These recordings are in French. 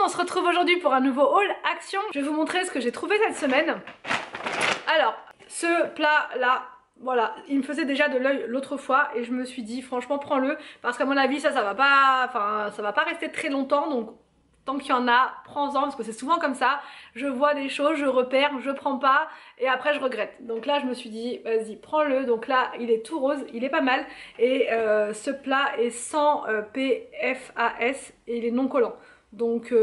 on se retrouve aujourd'hui pour un nouveau haul action. Je vais vous montrer ce que j'ai trouvé cette semaine. Alors, ce plat là, voilà, il me faisait déjà de l'œil l'autre fois et je me suis dit franchement prends-le parce qu'à mon avis ça va pas, enfin ça va pas rester très longtemps, donc tant qu'il y en a, prends-en parce que c'est souvent comme ça. Je vois des choses, je repère, je prends pas et après je regrette. Donc là je me suis dit vas-y prends-le. Donc là il est tout rose, il est pas mal et ce plat est sans PFAS et il est non collant. Donc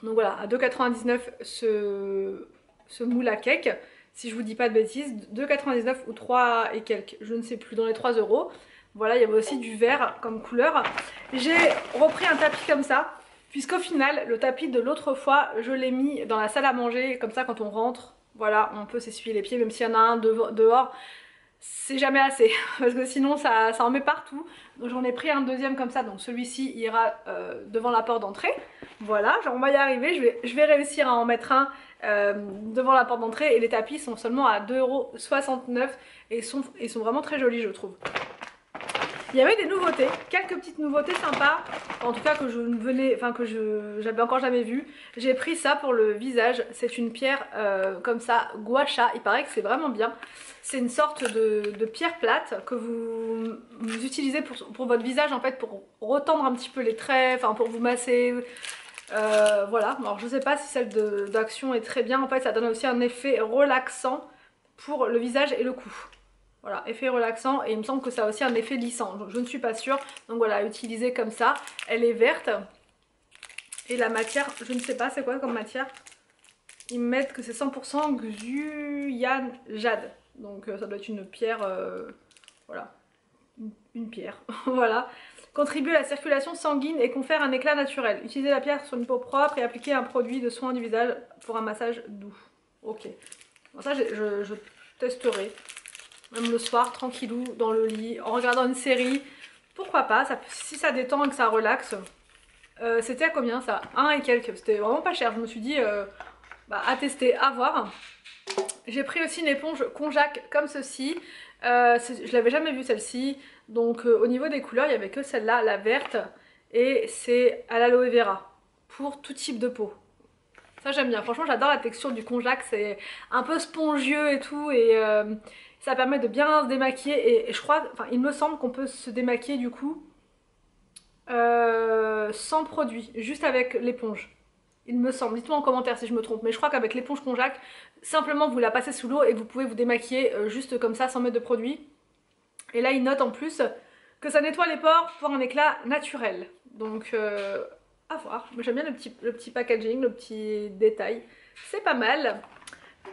voilà, à 2,99 ce moule à cake. Si je vous dis pas de bêtises, 2,99 ou 3 et quelques, je ne sais plus, dans les 3 euros. Voilà, il y avait aussi du vert comme couleur. J'ai repris un tapis comme ça, puisqu'au final, le tapis de l'autre fois, je l'ai mis dans la salle à manger, comme ça quand on rentre, voilà, on peut s'essuyer les pieds, même s'il y en a un dehors, c'est jamais assez, parce que sinon ça en met partout. Donc j'en ai pris un deuxième comme ça, donc celui-ci ira devant la porte d'entrée. Voilà, genre on va y arriver, je vais réussir à en mettre un devant la porte d'entrée et les tapis sont seulement à 2,69 € et ils sont vraiment très jolis je trouve. Il y avait des nouveautés, quelques petites nouveautés sympas, en tout cas que j'avais encore jamais vu. J'ai pris ça pour le visage, c'est une pierre comme ça, gua sha, il paraît que c'est vraiment bien. C'est une sorte de pierre plate que vous utilisez pour votre visage en fait, pour retendre un petit peu les traits, enfin pour vous masser. Voilà, alors je sais pas si celle d'action est très bien, en fait ça donne aussi un effet relaxant pour le visage et le cou. Voilà, effet relaxant et il me semble que ça a aussi un effet lissant, donc je ne suis pas sûre. Donc voilà, utiliser comme ça, elle est verte et la matière, je ne sais pas c'est quoi comme matière. Ils me mettent que c'est 100% Xuyan Jade, donc ça doit être une pierre, voilà, une pierre, voilà. Contribue à la circulation sanguine et confère un éclat naturel. Utilisez la pierre sur une peau propre et appliquez un produit de soin du visage pour un massage doux. Ok. Bon, ça je testerai. Même le soir, tranquillou, dans le lit, en regardant une série. Pourquoi pas, si ça détend et que ça relaxe. C'était à combien ça? 1 et quelques. C'était vraiment pas cher. Je me suis dit, à tester, à voir. J'ai pris aussi une éponge Konjac comme ceci. Je l'avais jamais vue celle-ci. Donc au niveau des couleurs, il n'y avait que celle-là, la verte. Et c'est à l'aloe vera. Pour tout type de peau. Ça j'aime bien. Franchement j'adore la texture du Konjac. C'est un peu spongieux et tout. Et ça permet de bien se démaquiller. Et je crois, enfin il me semble qu'on peut se démaquiller du coup sans produit. Juste avec l'éponge. Il me semble, dites-moi en commentaire si je me trompe, mais je crois qu'avec l'éponge Konjac, simplement vous la passez sous l'eau et vous pouvez vous démaquiller juste comme ça sans mettre de produit. Et là il note en plus que ça nettoie les pores pour un éclat naturel. Donc à voir. J'aime bien le petit packaging, le petit détail. C'est pas mal.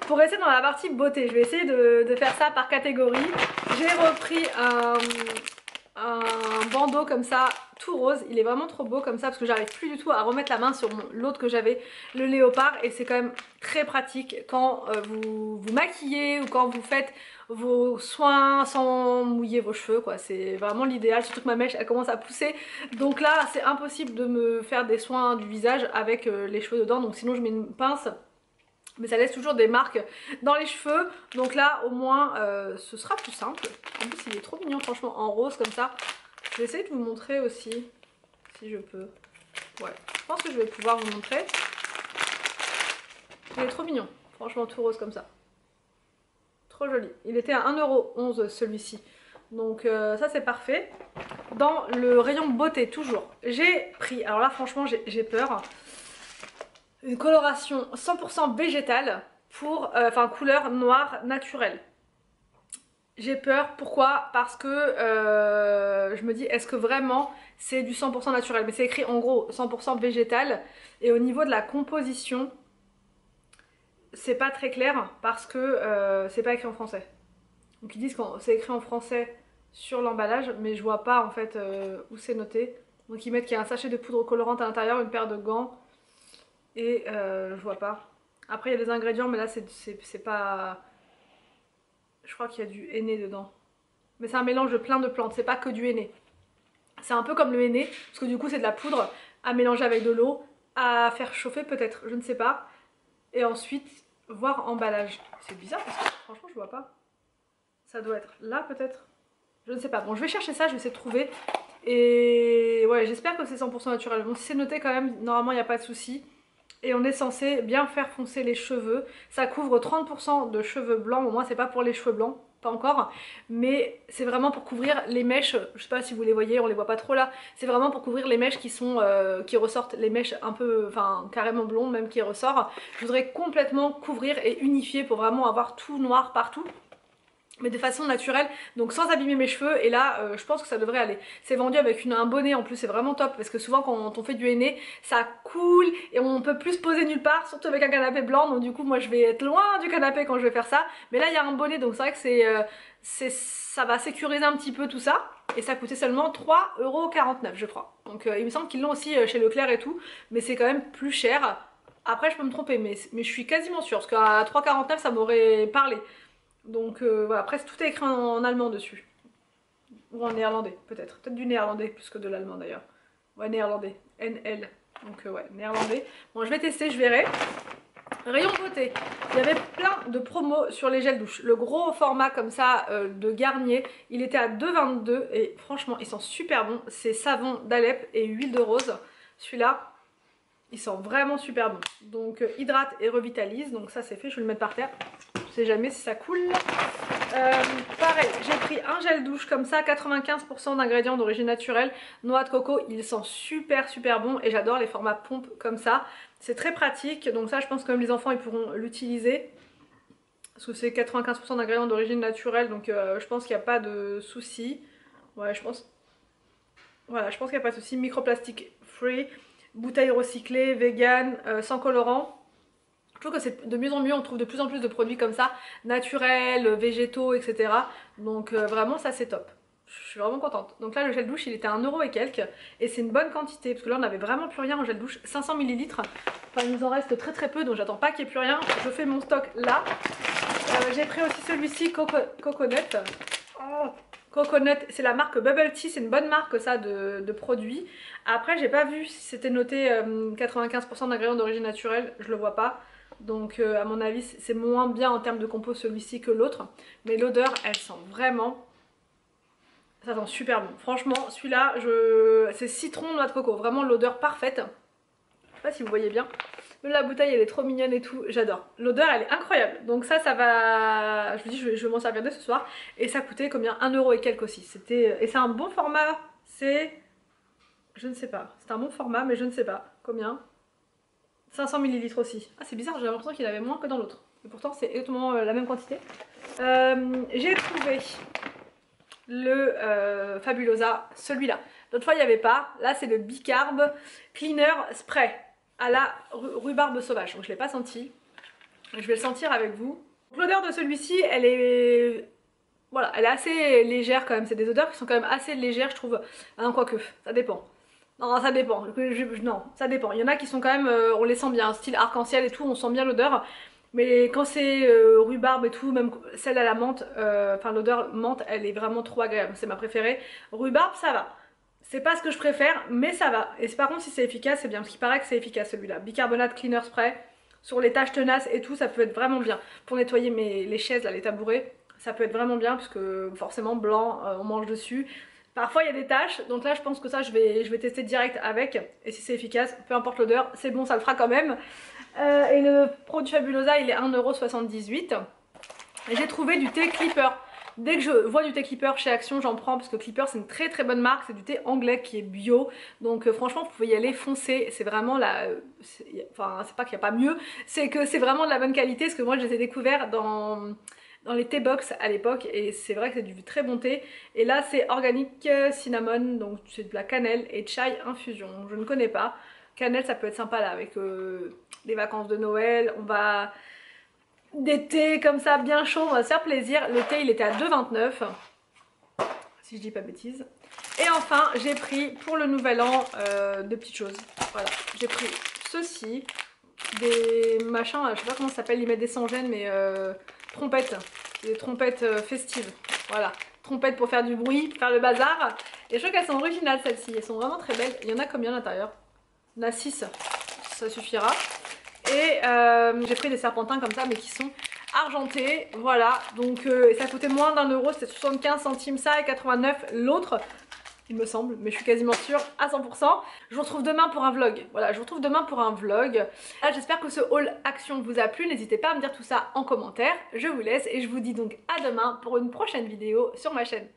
Pour rester dans la partie beauté, je vais essayer de faire ça par catégorie. J'ai repris un bandeau comme ça, tout rose. Il est vraiment trop beau comme ça parce que j'arrive plus du tout à remettre la main sur l'autre que j'avais, le léopard. Et c'est quand même très pratique quand vous vous maquillez ou quand vous faites vos soins sans mouiller vos cheveux quoi. C'est vraiment l'idéal, surtout que ma mèche elle commence à pousser. Donc là c'est impossible de me faire des soins du visage avec les cheveux dedans. Donc sinon je mets une pince. Mais ça laisse toujours des marques dans les cheveux. Donc là au moins ce sera plus simple. En plus il est trop mignon franchement en rose comme ça. Je vais essayer de vous montrer aussi si je peux. Ouais, je pense que je vais pouvoir vous montrer. Il est trop mignon. Franchement tout rose comme ça. Trop joli. Il était à 1,11 € celui-ci. Donc ça c'est parfait. Dans le rayon beauté toujours. J'ai pris, alors là franchement j'ai peur. Une coloration 100% végétale pour, couleur noire naturelle. J'ai peur, pourquoi? Parce que je me dis est-ce que vraiment c'est du 100% naturel? Mais c'est écrit en gros 100% végétal et au niveau de la composition c'est pas très clair parce que c'est pas écrit en français. Donc ils disent que c'est écrit en français sur l'emballage mais je vois pas en fait où c'est noté. Donc ils mettent qu'il y a un sachet de poudre colorante à l'intérieur, une paire de gants. Et je vois pas. Après il y a des ingrédients mais là c'est pas... Je crois qu'il y a du henné dedans. Mais c'est un mélange de plein de plantes, c'est pas que du henné. C'est un peu comme le henné, parce que du coup c'est de la poudre à mélanger avec de l'eau, à faire chauffer peut-être, je ne sais pas. Et ensuite voir emballage. C'est bizarre parce que franchement je vois pas. Ça doit être là peut-être. Je ne sais pas. Bon je vais chercher ça, je vais essayer de trouver. Et ouais, j'espère que c'est 100% naturel. Bon, si c'est noté quand même, normalement il n'y a pas de souci. Et on est censé bien faire foncer les cheveux. Ça couvre 30% de cheveux blancs. Au moins c'est pas pour les cheveux blancs, pas encore. Mais c'est vraiment pour couvrir les mèches. Je sais pas si vous les voyez, on les voit pas trop là. C'est vraiment pour couvrir les mèches qui sont qui ressortent, les mèches un peu, enfin carrément blondes même qui ressortent. Je voudrais complètement couvrir et unifier pour vraiment avoir tout noir partout, mais de façon naturelle, donc sans abîmer mes cheveux. Et là je pense que ça devrait aller. C'est vendu avec un bonnet en plus, c'est vraiment top, parce que souvent quand on fait du henné ça coule et on peut plus se poser nulle part, surtout avec un canapé blanc. Donc du coup moi je vais être loin du canapé quand je vais faire ça, mais là il y a un bonnet, donc c'est vrai que ça va sécuriser un petit peu tout ça. Et ça coûtait seulement 3,49 € je crois. Donc il me semble qu'ils l'ont aussi chez Leclerc et tout, mais c'est quand même plus cher. Après je peux me tromper, mais je suis quasiment sûre, parce qu'à 3,49 ça m'aurait parlé. Donc voilà, après tout est écrit en allemand dessus. Ou en néerlandais peut-être. Peut-être du néerlandais plus que de l'allemand d'ailleurs. Ouais, néerlandais. NL. Donc ouais, néerlandais. Bon, je vais tester, je verrai. Rayon beauté. Il y avait plein de promos sur les gels douche. Le gros format comme ça de Garnier, il était à 2,22 € et franchement, il sent super bon. C'est savon d'Alep et huile de rose. Celui-là, il sent vraiment super bon. Donc hydrate et revitalise. Donc ça c'est fait, je vais le mettre par terre. Je sais jamais si ça coule. Pareil, j'ai pris un gel douche comme ça, 95% d'ingrédients d'origine naturelle, noix de coco, il sent super bon et j'adore les formats pompe comme ça. C'est très pratique, donc ça je pense que même les enfants ils pourront l'utiliser. Parce que c'est 95% d'ingrédients d'origine naturelle, donc je pense qu'il n'y a pas de souci. Ouais, je pense. Voilà, je pense qu'il n'y a pas de souci. Microplastique free, bouteille recyclée, vegan, sans colorant. Je trouve que c'est de mieux en mieux, on trouve de plus en plus de produits comme ça, naturels, végétaux, etc. Donc vraiment ça c'est top. Je suis vraiment contente. Donc là le gel douche il était à 1 € et quelques. Et c'est une bonne quantité, parce que là on n'avait vraiment plus rien en gel douche. 500 ml. Enfin il nous en reste très peu, donc j'attends pas qu'il n'y ait plus rien. Je fais mon stock là. J'ai pris aussi celui-ci, Coconut. Oh, Coconut, c'est la marque Bubble Tea, c'est une bonne marque ça de produits. Après j'ai pas vu si c'était noté 95% d'ingrédients d'origine naturelle, je le vois pas. Donc à mon avis c'est moins bien en termes de compo celui-ci que l'autre. Mais l'odeur elle sent vraiment, ça sent super bon. Franchement celui-là c'est citron noix de coco, vraiment l'odeur parfaite. Je sais pas si vous voyez bien. La bouteille elle est trop mignonne et tout, j'adore. L'odeur elle est incroyable. Donc ça va, je vous dis je vais m'en servir dès ce soir. Et ça coûtait combien, 1 € et quelques aussi. Et c'est un bon format, c'est, je ne sais pas. C'est un bon format mais je ne sais pas combien. 500 ml aussi. Ah c'est bizarre, j'ai l'impression qu'il avait moins que dans l'autre. Et pourtant c'est exactement la même quantité. J'ai trouvé le Fabulosa, celui-là. L'autre fois il n'y avait pas. Là c'est le Bicarb Cleaner Spray à la rhubarbe sauvage. Donc je ne l'ai pas senti. Je vais le sentir avec vous. L'odeur de celui-ci elle est... Voilà, elle est assez légère quand même. C'est des odeurs qui sont quand même assez légères je trouve. Ah non, quoique, ça dépend. Non, ça dépend. Non, ça dépend. Il y en a qui sont quand même, on les sent bien, style arc-en-ciel et tout, on sent bien l'odeur. Mais quand c'est rhubarbe et tout, même celle à la menthe, enfin l'odeur menthe, elle est vraiment trop agréable. C'est ma préférée. Rhubarbe, ça va. C'est pas ce que je préfère, mais ça va. Et par contre, si c'est efficace, c'est bien. Parce qu'il paraît que c'est efficace celui-là. Bicarbonate Cleaner Spray. Sur les taches tenaces et tout, ça peut être vraiment bien. Pour nettoyer les chaises, là, les tabourets, ça peut être vraiment bien. Parce que forcément, blanc, on mange dessus. Parfois il y a des taches, donc là je pense que ça je vais tester direct avec. Et si c'est efficace, peu importe l'odeur, c'est bon, ça le fera quand même. Et le produit Fabulosa il est 1,78 €. Et j'ai trouvé du thé Clipper. Dès que je vois du thé Clipper chez Action, j'en prends parce que Clipper c'est une très bonne marque, c'est du thé anglais qui est bio. Donc franchement vous pouvez y aller, foncer, c'est vraiment la... Enfin c'est pas qu'il n'y a pas mieux, c'est que c'est vraiment de la bonne qualité. Parce que moi je les ai découverts dans les thé box à l'époque et c'est vrai que c'est du très bon thé. Et là c'est organique cinnamon, donc c'est de la cannelle et chai infusion. Je ne connais pas. Cannelle ça peut être sympa là avec les vacances de Noël. On va... Des thés comme ça bien chauds, on va se faire plaisir. Le thé il était à 2,29 € si je dis pas bêtises. Et enfin j'ai pris pour le nouvel an deux petites choses. Voilà, j'ai pris ceci, des machins, je sais pas comment ça s'appelle, ils mettent des sans-gêne mais trompettes, des trompettes festives, voilà, trompettes pour faire du bruit, faire le bazar. Et je trouve qu'elles sont originales celles-ci, elles sont vraiment très belles. Il y en a combien à l'intérieur? Il y en a 6, ça suffira. Et j'ai pris des serpentins comme ça mais qui sont argentés, voilà. Donc ça coûtait moins d'1 €, c'était 75 centimes ça et 89 l'autre. il me semble, mais je suis quasiment sûre à 100%. Je vous retrouve demain pour un vlog. Voilà, je vous retrouve demain pour un vlog. J'espère que ce haul action vous a plu. N'hésitez pas à me dire tout ça en commentaire. Je vous laisse et je vous dis donc à demain pour une prochaine vidéo sur ma chaîne.